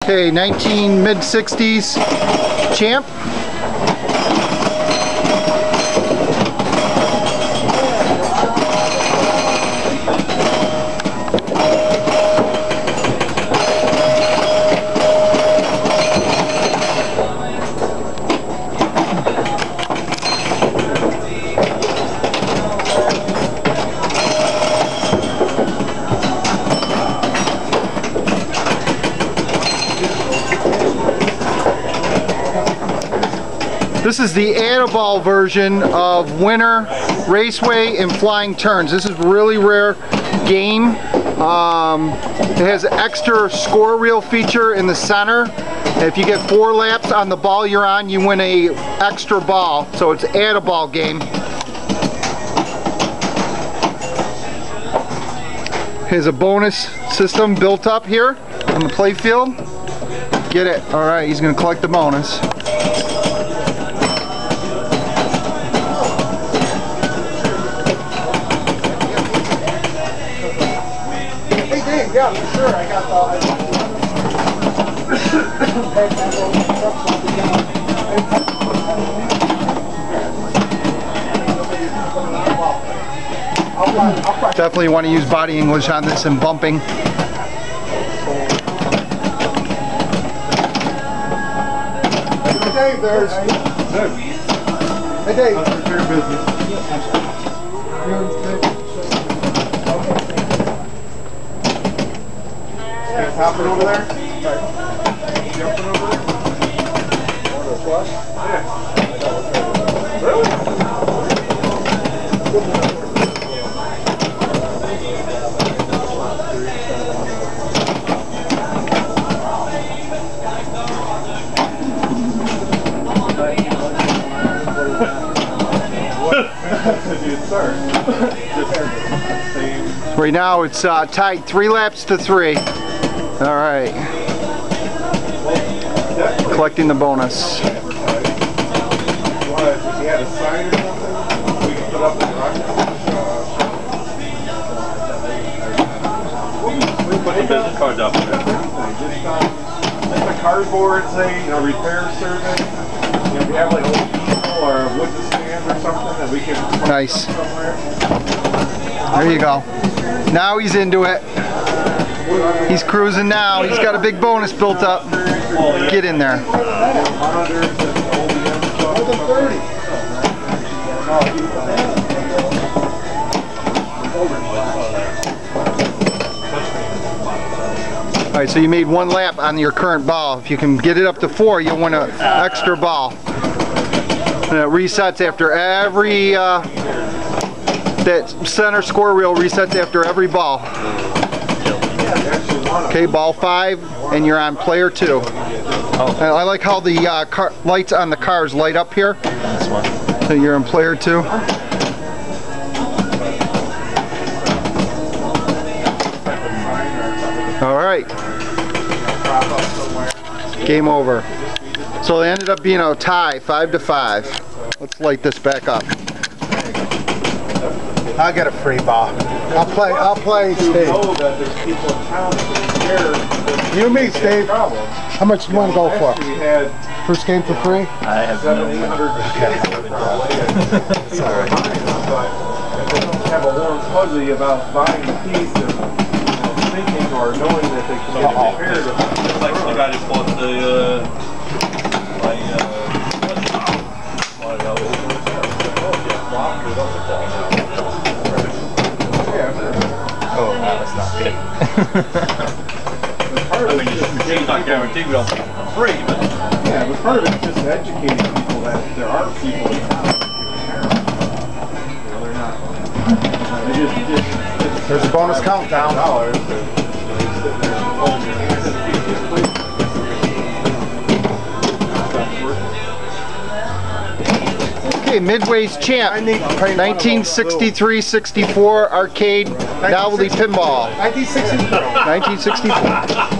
Okay, mid-60s Champ. This is the Add-A-Ball version of Winner, Raceway, and Flying Turns. This is a really rare game. It has an extra score reel feature in the center. If you get 4 laps on the ball you're on, you win a extra ball. So it's an Add-A-Ball game. Here's a bonus system built up here on the play field. Get it. All right, he's going to collect the bonus. Yeah, for sure. I got Definitely want to use body English on this and bumping. Hey Dave, there's... Hey Dave. How's your business? Hopping over there? Right. Jumping over there? Want to flush? Yeah. Really? Right now it's tied 3 laps to 3. All right, collecting the bonus. Business cards up. Just a cardboard, say, repair service. If you have like a little people or a wood stand or something that we can. Nice. There you go. Now he's into it. He's cruising now. He's got a big bonus built up. Get in there. All right, so you made 1 lap on your current ball. If you can get it up to 4, you'll win an extra ball. And it resets after every, that center score reel resets after every ball. Okay, ball 5, and you're on player 2. Oh. I like how the lights on the cars light up here. This one. So you're in player 2. All right. Game over. So they ended up being a tie, 5-5. Let's light this back up. I'll get a free ball. I'll play Steve. You and me, Steve. How much do you want to go for? First game for free? I have no Sorry. Have a warm fuzzy about buying the piece and thinking or knowing that they can get repaired. It's like the guy who bought the oh, that's not good. I mean, the machine's not guaranteed we don't get it for free, but... Yeah, but part of it's just educating people that there are people that they're not... There's a bonus countdown. Okay, Midway's Champ, 1963-64 arcade novelty pinball. 1964. 1964.